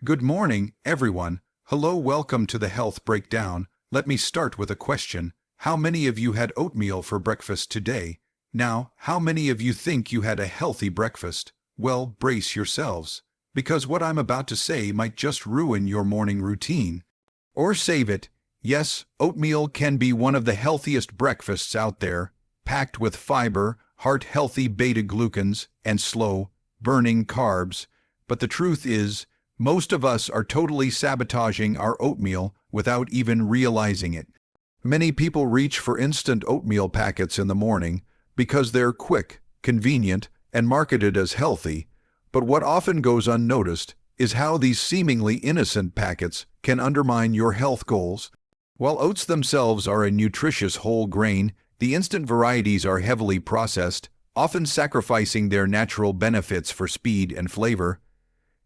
Good morning, everyone. Hello, welcome to the Health Breakdown. Let me start with a question. How many of you had oatmeal for breakfast today? Now, how many of you think you had a healthy breakfast? Well, brace yourselves, because what I'm about to say might just ruin your morning routine. Or save it. Yes, oatmeal can be one of the healthiest breakfasts out there, packed with fiber, heart-healthy beta-glucans, and slow-burning carbs. But the truth is, most of us are totally sabotaging our oatmeal without even realizing it. Many people reach for instant oatmeal packets in the morning because they're quick, convenient, and marketed as healthy. But what often goes unnoticed is how these seemingly innocent packets can undermine your health goals. While oats themselves are a nutritious whole grain, the instant varieties are heavily processed, often sacrificing their natural benefits for speed and flavor.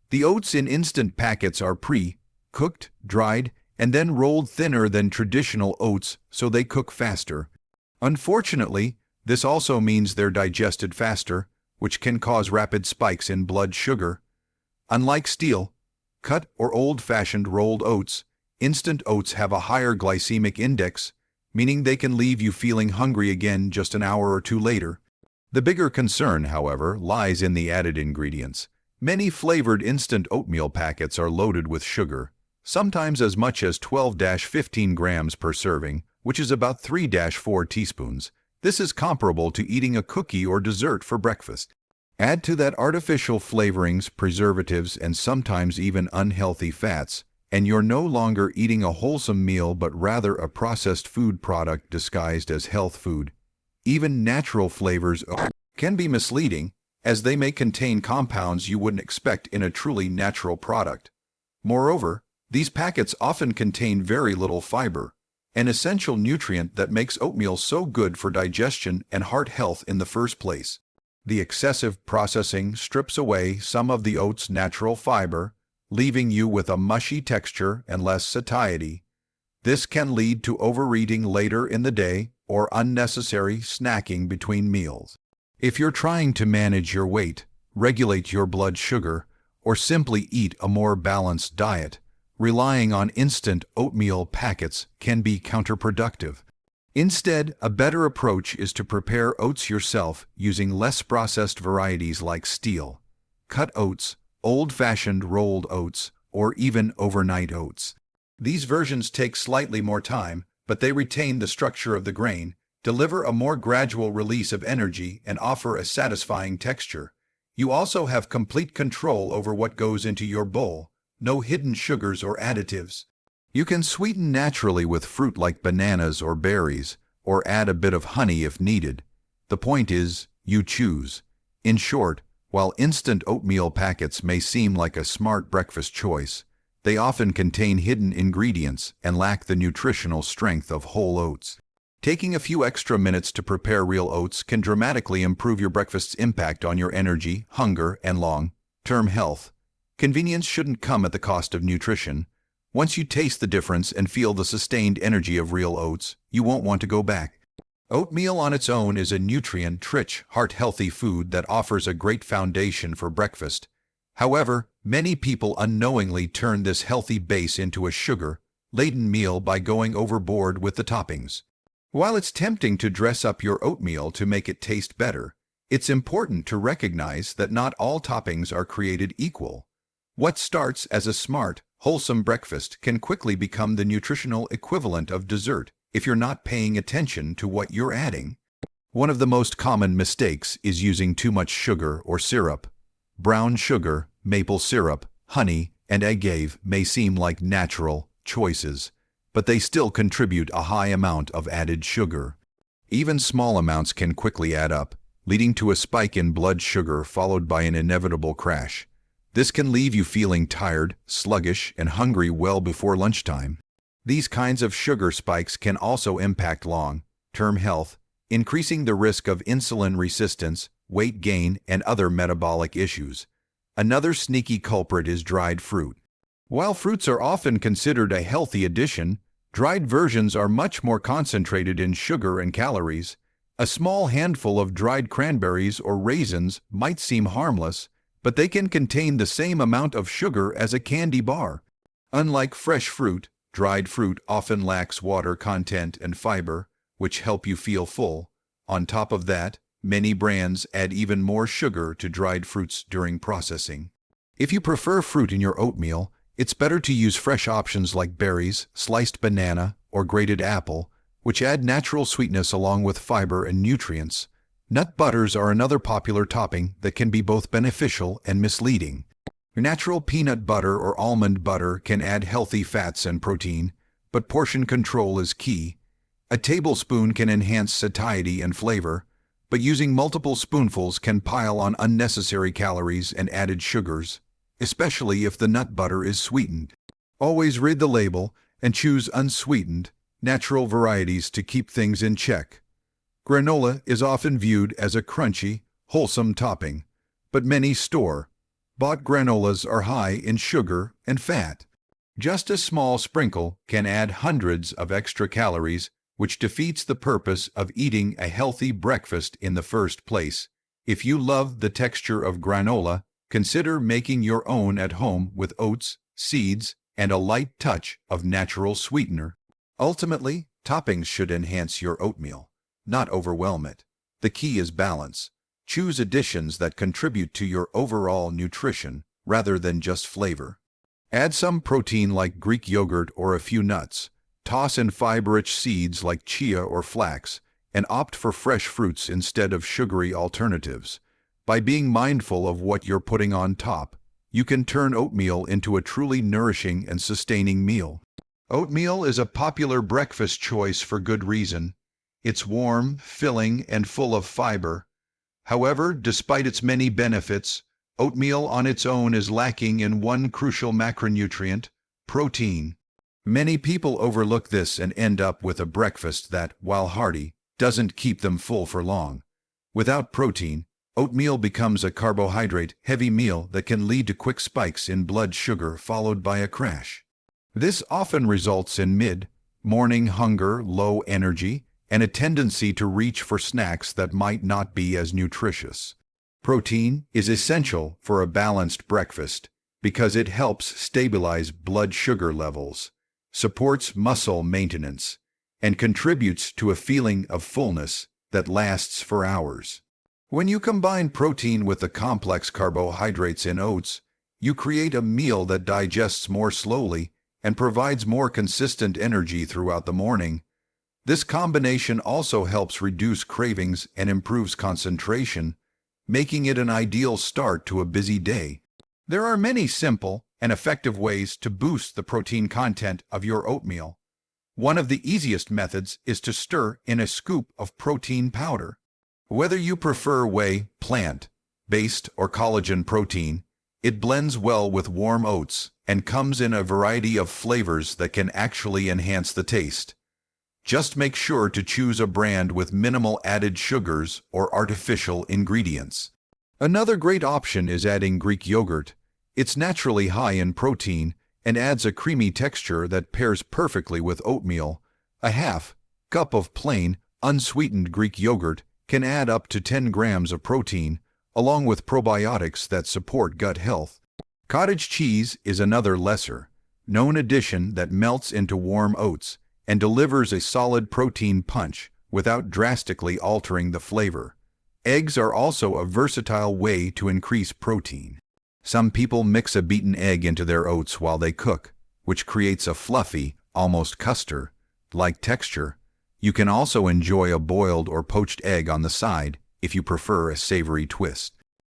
The oats in instant packets are pre-cooked, dried, and then rolled thinner than traditional oats so they cook faster. Unfortunately, this also means they're digested faster, which can cause rapid spikes in blood sugar. Unlike steel-cut or old-fashioned rolled oats, instant oats have a higher glycemic index, meaning they can leave you feeling hungry again just an hour or two later. The bigger concern, however, lies in the added ingredients. Many flavored instant oatmeal packets are loaded with sugar, sometimes as much as 12-15 grams per serving, which is about 3-4 teaspoons. This is comparable to eating a cookie or dessert for breakfast. Add to that artificial flavorings, preservatives, and sometimes even unhealthy fats, and you're no longer eating a wholesome meal but rather a processed food product disguised as health food. Even natural flavors can be misleading, as they may contain compounds you wouldn't expect in a truly natural product. Moreover, these packets often contain very little fiber, an essential nutrient that makes oatmeal so good for digestion and heart health in the first place. The excessive processing strips away some of the oat's natural fiber, leaving you with a mushy texture and less satiety. This can lead to overeating later in the day or unnecessary snacking between meals. If you're trying to manage your weight, regulate your blood sugar, or simply eat a more balanced diet, relying on instant oatmeal packets can be counterproductive. Instead, a better approach is to prepare oats yourself using less processed varieties like steel-cut oats, old-fashioned rolled oats, or even overnight oats. These versions take slightly more time, but they retain the structure of the grain, deliver a more gradual release of energy, and offer a satisfying texture. You also have complete control over what goes into your bowl, no hidden sugars or additives. You can sweeten naturally with fruit like bananas or berries, or add a bit of honey if needed. The point is, you choose. In short, while instant oatmeal packets may seem like a smart breakfast choice, they often contain hidden ingredients and lack the nutritional strength of whole oats. Taking a few extra minutes to prepare real oats can dramatically improve your breakfast's impact on your energy, hunger, and long-term health. Convenience shouldn't come at the cost of nutrition. Once you taste the difference and feel the sustained energy of real oats, you won't want to go back. Oatmeal on its own is a nutrient-rich, heart-healthy food that offers a great foundation for breakfast. However, many people unknowingly turn this healthy base into a sugar-laden meal by going overboard with the toppings. While it's tempting to dress up your oatmeal to make it taste better, it's important to recognize that not all toppings are created equal. What starts as a smart, wholesome breakfast can quickly become the nutritional equivalent of dessert if you're not paying attention to what you're adding. One of the most common mistakes is using too much sugar or syrup. Brown sugar, maple syrup, honey, and agave may seem like natural choices, but they still contribute a high amount of added sugar. Even small amounts can quickly add up, leading to a spike in blood sugar followed by an inevitable crash. This can leave you feeling tired, sluggish, and hungry well before lunchtime. These kinds of sugar spikes can also impact long-term health, increasing the risk of insulin resistance, weight gain, and other metabolic issues. Another sneaky culprit is dried fruit. While fruits are often considered a healthy addition, dried versions are much more concentrated in sugar and calories. A small handful of dried cranberries or raisins might seem harmless, but they can contain the same amount of sugar as a candy bar. Unlike fresh fruit, dried fruit often lacks water content and fiber, which help you feel full. On top of that, many brands add even more sugar to dried fruits during processing. If you prefer fruit in your oatmeal, it's better to use fresh options like berries, sliced banana, or grated apple, which add natural sweetness along with fiber and nutrients. Nut butters are another popular topping that can be both beneficial and misleading. Natural peanut butter or almond butter can add healthy fats and protein, but portion control is key. A tablespoon can enhance satiety and flavor, but using multiple spoonfuls can pile on unnecessary calories and added sugars, especially if the nut butter is sweetened. Always read the label and choose unsweetened, natural varieties to keep things in check. Granola is often viewed as a crunchy, wholesome topping, but many store-bought granolas are high in sugar and fat. Just a small sprinkle can add hundreds of extra calories, which defeats the purpose of eating a healthy breakfast in the first place. If you love the texture of granola, consider making your own at home with oats, seeds, and a light touch of natural sweetener. Ultimately, toppings should enhance your oatmeal, not overwhelm it. The key is balance. Choose additions that contribute to your overall nutrition rather than just flavor. Add some protein like Greek yogurt or a few nuts. Toss in fiber-rich seeds like chia or flax, and opt for fresh fruits instead of sugary alternatives. By being mindful of what you're putting on top, you can turn oatmeal into a truly nourishing and sustaining meal. Oatmeal is a popular breakfast choice for good reason. It's warm, filling, and full of fiber. However, despite its many benefits, oatmeal on its own is lacking in one crucial macronutrient: protein. Many people overlook this and end up with a breakfast that, while hearty, doesn't keep them full for long. Without protein, oatmeal becomes a carbohydrate-heavy meal that can lead to quick spikes in blood sugar followed by a crash. This often results in mid-morning hunger, low energy, and a tendency to reach for snacks that might not be as nutritious. Protein is essential for a balanced breakfast because it helps stabilize blood sugar levels, supports muscle maintenance, and contributes to a feeling of fullness that lasts for hours. When you combine protein with the complex carbohydrates in oats, you create a meal that digests more slowly and provides more consistent energy throughout the morning. This combination also helps reduce cravings and improves concentration, making it an ideal start to a busy day. There are many simple and effective ways to boost the protein content of your oatmeal. One of the easiest methods is to stir in a scoop of protein powder. Whether you prefer whey, plant-based, or collagen protein, it blends well with warm oats and comes in a variety of flavors that can actually enhance the taste. Just make sure to choose a brand with minimal added sugars or artificial ingredients. Another great option is adding Greek yogurt. It's naturally high in protein and adds a creamy texture that pairs perfectly with oatmeal. A half cup of plain, unsweetened Greek yogurt can add up to 10 grams of protein, along with probiotics that support gut health. Cottage cheese is another lesser-known addition that melts into warm oats and delivers a solid protein punch without drastically altering the flavor. Eggs are also a versatile way to increase protein. Some people mix a beaten egg into their oats while they cook, which creates a fluffy, almost custard-like texture. You can also enjoy a boiled or poached egg on the side if you prefer a savory twist.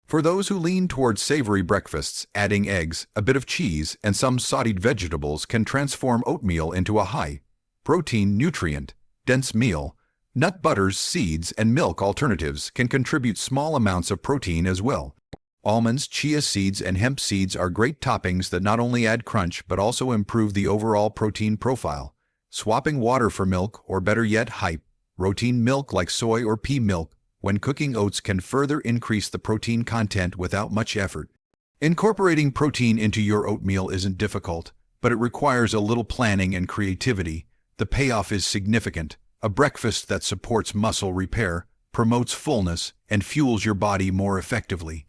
For those who lean towards savory breakfasts, adding eggs, a bit of cheese, and some sauteed vegetables can transform oatmeal into a high-protein, nutrient-dense meal. Nut butters, seeds, and milk alternatives can contribute small amounts of protein as well. Almonds, chia seeds, and hemp seeds are great toppings that not only add crunch but also improve the overall protein profile. Swapping water for milk, or better yet, high-protein milk like soy or pea milk, when cooking oats can further increase the protein content without much effort. Incorporating protein into your oatmeal isn't difficult, but it requires a little planning and creativity. The payoff is significant. A breakfast that supports muscle repair, promotes fullness, and fuels your body more effectively.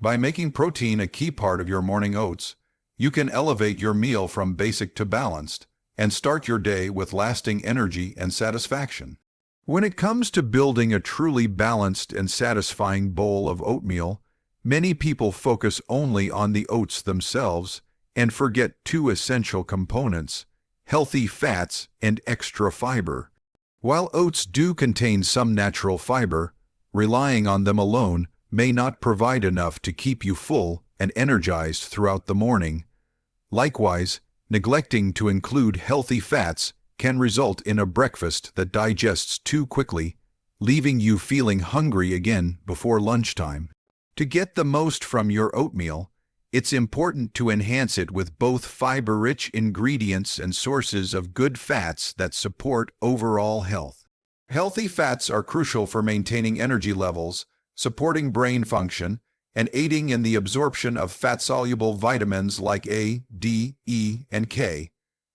By making protein a key part of your morning oats, you can elevate your meal from basic to balanced and start your day with lasting energy and satisfaction. When it comes to building a truly balanced and satisfying bowl of oatmeal, many people focus only on the oats themselves and forget two essential components: healthy fats and extra fiber. While oats do contain some natural fiber, relying on them alone may not provide enough to keep you full and energized throughout the morning. Likewise, neglecting to include healthy fats can result in a breakfast that digests too quickly, leaving you feeling hungry again before lunchtime. To get the most from your oatmeal, it's important to enhance it with both fiber-rich ingredients and sources of good fats that support overall health. Healthy fats are crucial for maintaining energy levels, supporting brain function, and aiding in the absorption of fat-soluble vitamins like A, D, E, and K.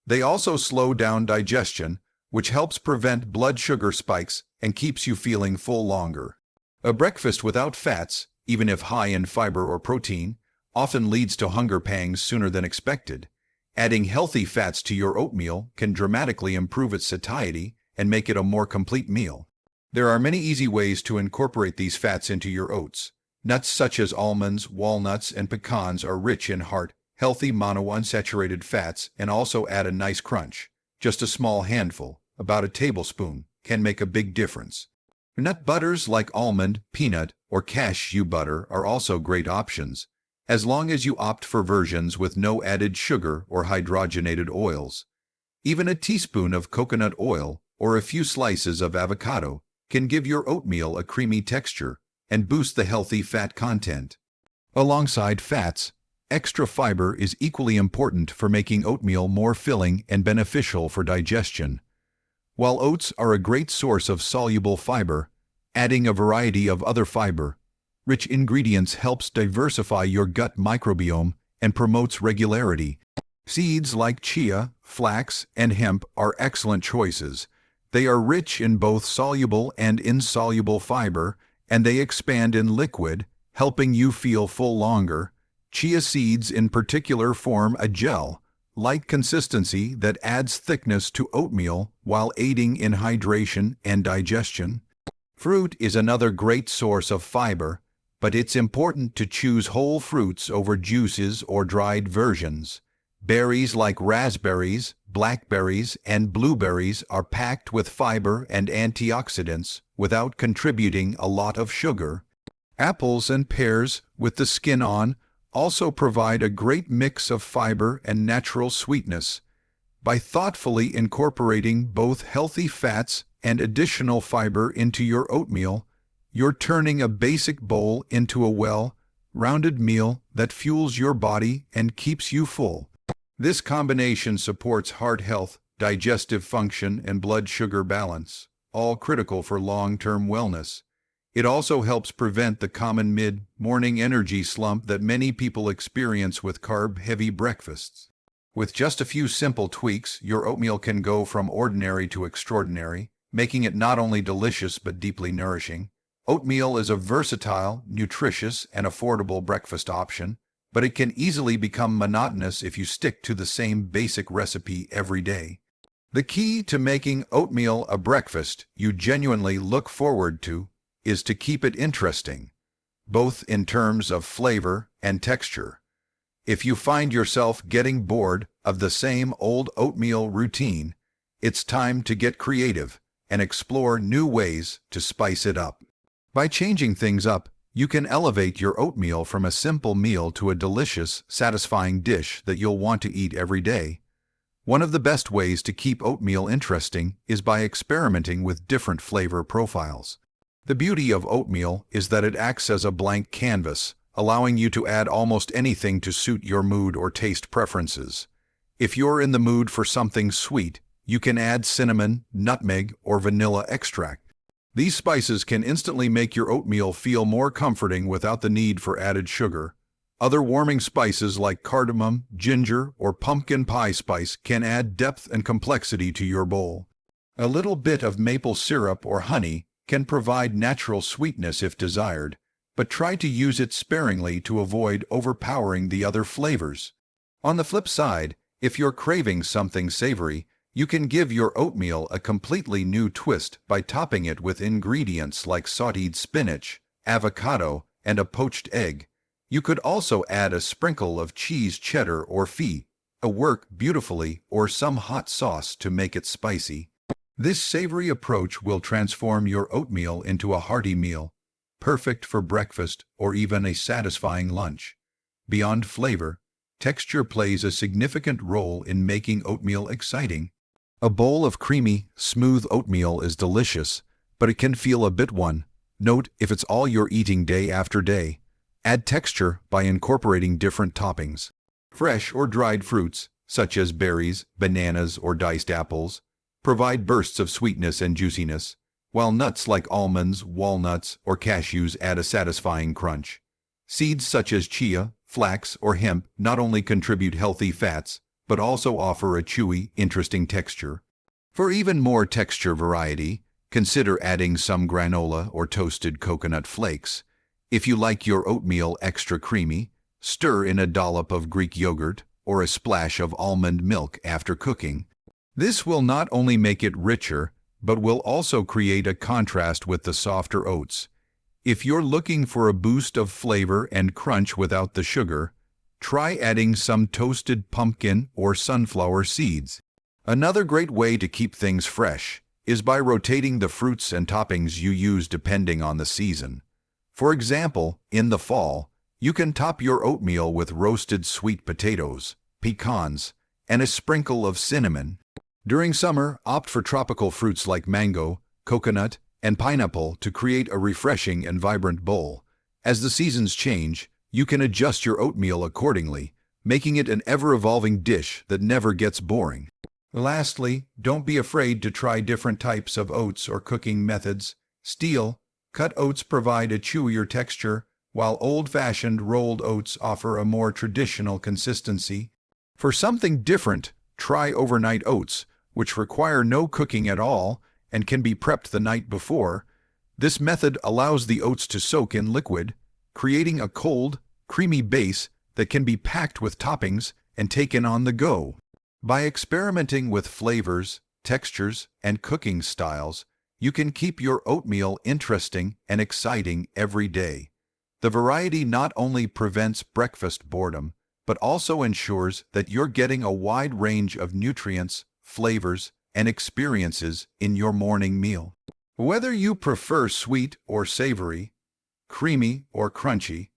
They also slow down digestion, which helps prevent blood sugar spikes and keeps you feeling full longer. A breakfast without fats, even if high in fiber or protein, often leads to hunger pangs sooner than expected. Adding healthy fats to your oatmeal can dramatically improve its satiety and make it a more complete meal. There are many easy ways to incorporate these fats into your oats. Nuts such as almonds, walnuts, and pecans are rich in healthy monounsaturated fats and also add a nice crunch. Just a small handful, about a tablespoon, can make a big difference. Nut butters like almond, peanut, or cashew butter are also great options, as long as you opt for versions with no added sugar or hydrogenated oils. Even a teaspoon of coconut oil or a few slices of avocado can give your oatmeal a creamy texture and boost the healthy fat content. Alongside fats, extra fiber is equally important for making oatmeal more filling and beneficial for digestion. While oats are a great source of soluble fiber, adding a variety of other fiber-rich ingredients helps diversify your gut microbiome and promotes regularity. Seeds like chia, flax, and hemp are excellent choices. They are rich in both soluble and insoluble fiber, and they expand in liquid, helping you feel full longer. Chia seeds in particular form a gel-like consistency that adds thickness to oatmeal while aiding in hydration and digestion. Fruit is another great source of fiber, but it's important to choose whole fruits over juices or dried versions. Berries like raspberries, blackberries, and blueberries are packed with fiber and antioxidants without contributing a lot of sugar. Apples and pears, with the skin on, also provide a great mix of fiber and natural sweetness. By thoughtfully incorporating both healthy fats and additional fiber into your oatmeal, you're turning a basic bowl into a well-rounded meal that fuels your body and keeps you full. This combination supports heart health, digestive function, and blood sugar balance, all critical for long-term wellness. It also helps prevent the common mid-morning energy slump that many people experience with carb-heavy breakfasts. With just a few simple tweaks, your oatmeal can go from ordinary to extraordinary, making it not only delicious but deeply nourishing. Oatmeal is a versatile, nutritious, and affordable breakfast option, but it can easily become monotonous if you stick to the same basic recipe every day. The key to making oatmeal a breakfast you genuinely look forward to is to keep it interesting, both in terms of flavor and texture. If you find yourself getting bored of the same old oatmeal routine, it's time to get creative and explore new ways to spice it up. By changing things up, you can elevate your oatmeal from a simple meal to a delicious, satisfying dish that you'll want to eat every day. One of the best ways to keep oatmeal interesting is by experimenting with different flavor profiles. The beauty of oatmeal is that it acts as a blank canvas, allowing you to add almost anything to suit your mood or taste preferences. If you're in the mood for something sweet, you can add cinnamon, nutmeg, or vanilla extract. These spices can instantly make your oatmeal feel more comforting without the need for added sugar. Other warming spices like cardamom, ginger, or pumpkin pie spice can add depth and complexity to your bowl. A little bit of maple syrup or honey can provide natural sweetness if desired, but try to use it sparingly to avoid overpowering the other flavors. On the flip side, if you're craving something savory, you can give your oatmeal a completely new twist by topping it with ingredients like sautéed spinach, avocado, and a poached egg. You could also add a sprinkle of cheese, cheddar, or feta, work beautifully, or some hot sauce to make it spicy. This savory approach will transform your oatmeal into a hearty meal, perfect for breakfast or even a satisfying lunch. Beyond flavor, texture plays a significant role in making oatmeal exciting. A bowl of creamy, smooth oatmeal is delicious, but it can feel a bit note if it's all you're eating day after day. Add texture by incorporating different toppings. Fresh or dried fruits, such as berries, bananas, or diced apples, provide bursts of sweetness and juiciness, while nuts like almonds, walnuts, or cashews add a satisfying crunch. Seeds such as chia, flax, or hemp not only contribute healthy fats, but also offer a chewy, interesting texture. For even more texture variety, consider adding some granola or toasted coconut flakes. If you like your oatmeal extra creamy, stir in a dollop of Greek yogurt or a splash of almond milk after cooking. This will not only make it richer, but will also create a contrast with the softer oats. If you're looking for a boost of flavor and crunch without the sugar, try adding some toasted pumpkin or sunflower seeds. Another great way to keep things fresh is by rotating the fruits and toppings you use depending on the season. For example, in the fall, you can top your oatmeal with roasted sweet potatoes, pecans, and a sprinkle of cinnamon. During summer, opt for tropical fruits like mango, coconut, and pineapple to create a refreshing and vibrant bowl. As the seasons change, you can adjust your oatmeal accordingly, making it an ever-evolving dish that never gets boring. Lastly, don't be afraid to try different types of oats or cooking methods. Cut oats provide a chewier texture, while old-fashioned rolled oats offer a more traditional consistency. For something different, try overnight oats, which require no cooking at all and can be prepped the night before. This method allows the oats to soak in liquid, creating a cold, creamy base that can be packed with toppings and taken on the go. By experimenting with flavors, textures, and cooking styles, you can keep your oatmeal interesting and exciting every day. The variety not only prevents breakfast boredom, but also ensures that you're getting a wide range of nutrients, flavors, and experiences in your morning meal. Whether you prefer sweet or savory, creamy or crunchy,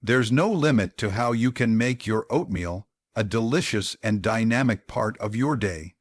there's no limit to how you can make your oatmeal a delicious and dynamic part of your day.